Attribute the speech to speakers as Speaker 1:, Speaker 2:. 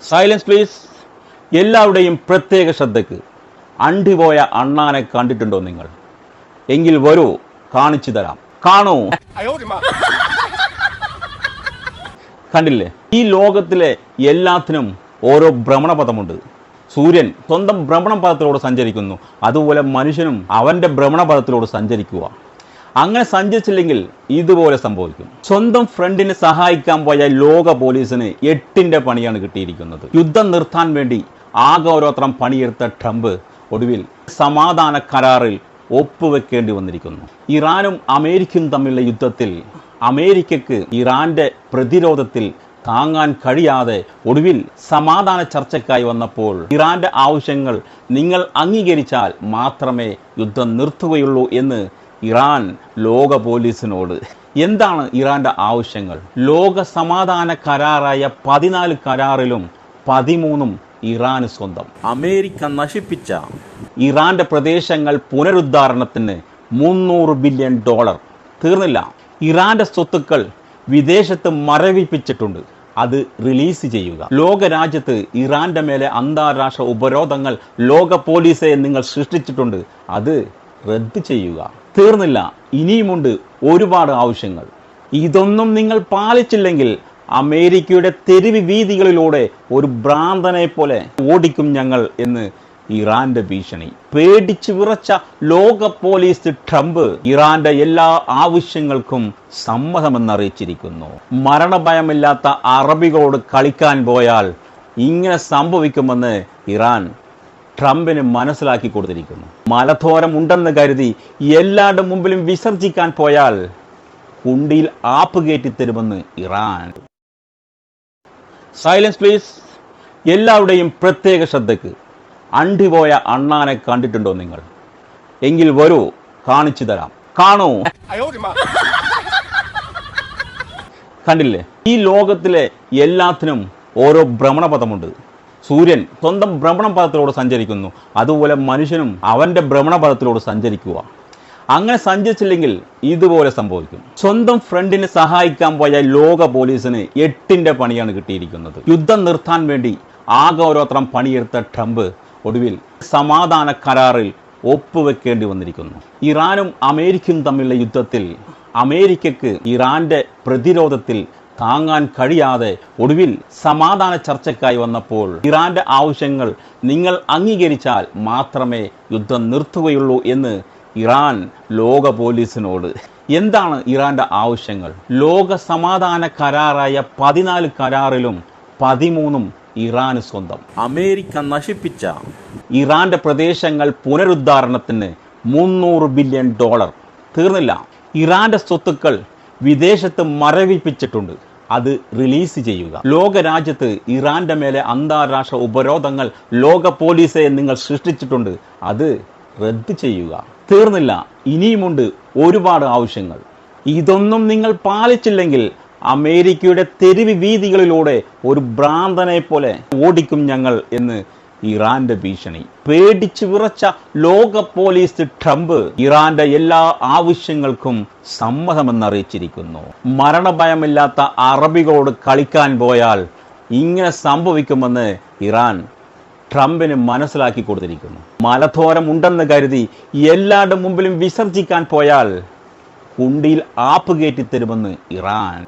Speaker 1: Silence please. എല്ലാവരുടെയും പ്രത്യേക ശ്രദ്ധയ്ക്ക്. അണ്ടിപോയ അണ്ണാനെ കണ്ടിട്ടുണ്ടോ നിങ്ങൾ? എങ്കിൽ വരൂ, കാണിച്ചു തരാം. കാണൂ. കണ്ടില്ലേ? ഈ ലോകത്തിലെ എല്ലാത്തിനും ഓരോ ഭ്രമണപഥമുണ്ട്. സൂര്യൻ സ്വന്തം ഭ്രമണപഥത്തിലൂടെ സഞ്ചരിക്കുന്നു, അതുപോലെ മനുഷ്യനും അവൻ്റെ ഭ്രമണപഥത്തിലൂടെ സഞ്ചരിക്കുക. അങ്ങനെ സഞ്ചരിച്ചില്ലെങ്കിൽ ഇതുപോലെ സംഭവിക്കും. സ്വന്തം ഫ്രണ്ടിനെ സഹായിക്കാൻ പോയ ലോക പോലീസിന് 8ന്റെ പണിയാണ് കിട്ടിയിരിക്കുന്നത്. യുദ്ധം നിർത്താൻ വേണ്ടി ആഗോരോത്രം പണിയെടുത്ത ട്രംപ് ഒടുവിൽ സമാധാന കരാറിൽ ഒപ്പുവെക്കേണ്ടി വന്നിരിക്കുന്നു. ഇറാനും അമേരിക്കയും തമ്മിലുള്ള യുദ്ധത്തിൽ അമേരിക്കക്ക് ഇറാന്റെ പ്രതിരോധത്തിൽ താങ്ങാൻ കഴിയാതെ ഒടുവിൽ സമാധാന ചർച്ചയ്ക്കായി വന്നപ്പോൾ ഇറാന്റെ ആവശ്യങ്ങൾ നിങ്ങൾ അംഗീകരിച്ചാൽ മാത്രമേ യുദ്ധം നിർത്തുകയുള്ളൂ എന്ന് ഇറാൻ ലോക പോലീസിനോട്. എന്താണ് ഇറാന്റെ ആവശ്യങ്ങൾ? ലോക സമാധാന കരാറായ 14 കരാറിലും 13 ഇറാന് സ്വന്തം. അമേരിക്ക നശിപ്പിച്ച ഇറാന്റെ പ്രദേശങ്ങൾ പുനരുദ്ധാരണത്തിന് $300 ബില്യൺ. തീർന്നില്ല, ഇറാന്റെ സ്വത്തുക്കൾ വിദേശത്ത് മരവിപ്പിച്ചിട്ടുണ്ട്, അത് റിലീസ് ചെയ്യുക. ലോകരാജ്യത്ത് ഇറാന്റെ മേലെ അന്താരാഷ്ട്ര ഉപരോധങ്ങൾ ലോക പോലീസെ നിങ്ങൾ സൃഷ്ടിച്ചിട്ടുണ്ട്, അത് റദ്ദ് ചെയ്യുക. തീർന്നില്ല, ഇനിയുമുണ്ട് ഒരുപാട് ആവശ്യങ്ങൾ. ഇതൊന്നും നിങ്ങൾ പാലിച്ചില്ലെങ്കിൽ അമേരിക്കയുടെ തെരുവ് വീതികളിലൂടെ ഒരു ഭ്രാന്തനെ പോലെ ഓടിക്കും ഞങ്ങൾ എന്ന് ഇറാന്റെ ഭീഷണി. പേടിച്ചു വിറച്ച ലോക പോലീസ് ട്രംപ് ഇറാന്റെ എല്ലാ ആവശ്യങ്ങൾക്കും സമ്മതമെന്നറിയിച്ചിരിക്കുന്നു. മരണഭയമില്ലാത്ത അറബികളോട് കളിക്കാൻ പോയാൽ ഇങ്ങനെ സംഭവിക്കുമെന്ന് ഇറാൻ ട്രംപിന് മനസ്സിലാക്കി കൊടുത്തിരിക്കുന്നു. മലത്തോരം ഉണ്ടെന്ന് കരുതി എല്ലാവരുടെ മുമ്പിലും വിസർജിക്കാൻ പോയാൽ കുണ്ടിയിൽ ആപ്പ് കയറ്റിത്തരുമെന്ന് ഇറാൻ. Silence please. എല്ലാവരുടെയും പ്രത്യേക ശ്രദ്ധയ്ക്ക്. അണ്ടിപോയ അണ്ണാനെ കണ്ടിട്ടുണ്ടോ നിങ്ങൾ? എങ്കിൽ വരൂ, കാണിച്ചു തരാം. കാണൂ. കണ്ടില്ലേ? ഈ ലോകത്തിലെ എല്ലാത്തിനും ഓരോ ഭ്രമണപഥമുണ്ട്. സൂര്യൻ സ്വന്തം ഭ്രമണപഥത്തിലൂടെ സഞ്ചരിക്കുന്നു, അതുപോലെ മനുഷ്യനും അവൻ്റെ ഭ്രമണപഥത്തിലൂടെ സഞ്ചരിക്കുക. അങ്ങനെ സഞ്ചരിച്ചില്ലെങ്കിൽ ഇതുപോലെ സംഭവിക്കും. സ്വന്തം ഫ്രണ്ടിനെ സഹായിക്കാൻ പോയ ലോക പോലീസിന് 8ന്റെ പണിയാണ് കിട്ടിയിരിക്കുന്നത്. യുദ്ധം നിർത്താൻ വേണ്ടി ആഗോരോത്രം പണിയെടുത്ത ട്രംപ് ഒടുവിൽ സമാധാന കരാറിൽ ഒപ്പുവെക്കേണ്ടി വന്നിരിക്കുന്നു. ഇറാനും അമേരിക്കയും തമ്മിലുള്ള യുദ്ധത്തിൽ അമേരിക്കക്ക് ഇറാന്റെ പ്രതിരോധത്തിൽ താങ്ങാൻ കഴിയാതെ ഒടുവിൽ സമാധാന ചർച്ചയ്ക്കായി വന്നപ്പോൾ ഇറാന്റെ ആവശ്യങ്ങൾ നിങ്ങൾ അംഗീകരിച്ചാൽ മാത്രമേ യുദ്ധം നിർത്തുകയുള്ളൂ എന്ന് ഇറാൻ ലോക പോലീസിനോട്. എന്താണ് ഇറാന്റെ ആവശ്യങ്ങൾ? ലോക സമാധാന കരാറായ 14 കരാറിലും 13 ഇറാന് സ്വന്തം. അമേരിക്ക നശിപ്പിച്ച ഇറാന്റെ പ്രദേശങ്ങൾ പുനരുദ്ധാരണത്തിന് $300 ബില്യൺ. തീർന്നില്ല, ഇറാന്റെ സ്വത്തുക്കൾ വിദേശത്ത് മരവിപ്പിച്ചിട്ടുണ്ട്, അത് റിലീസ് ചെയ്യുക. ലോകരാജ്യത്ത് ഇറാന്റെ മേലെ അന്താരാഷ്ട്ര ഉപരോധങ്ങൾ ലോക പോലീസെ നിങ്ങൾ സൃഷ്ടിച്ചിട്ടുണ്ട്, അത് റദ്ദ് ചെയ്യുക. തീർന്നില്ല, ഇനിയുമുണ്ട് ഒരുപാട് ആവശ്യങ്ങൾ. ഇതൊന്നും നിങ്ങൾ പാലിച്ചില്ലെങ്കിൽ അമേരിക്കയുടെ തെരുവ് വീതികളിലൂടെ ഒരു ഭ്രാന്തനെ പോലെ ഓടിക്കും ഞങ്ങൾ എന്ന് ഇറാന്റെ ഭീഷണി. പേടിച്ചു വിറച്ച ലോക പോലീസ് ട്രംപ് ഇറാന്റെ എല്ലാ ആവശ്യങ്ങൾക്കും സമ്മതമെന്നറിയിച്ചിരിക്കുന്നു. മരണഭയമില്ലാത്ത അറബികളോട് കളിക്കാൻ പോയാൽ ഇങ്ങനെ സംഭവിക്കുമെന്ന് ഇറാൻ ട്രംപിന് മനസ്സിലാക്കി കൊടുത്തിരിക്കുന്നു. മലത്തോരം ഉണ്ടെന്ന് കരുതി എല്ലാവരുടെ മുമ്പിലും വിസർജിക്കാൻ പോയാൽ കുണ്ടിയിൽ ആപ്പ് കയറ്റിത്തരുമെന്ന് ഇറാൻ.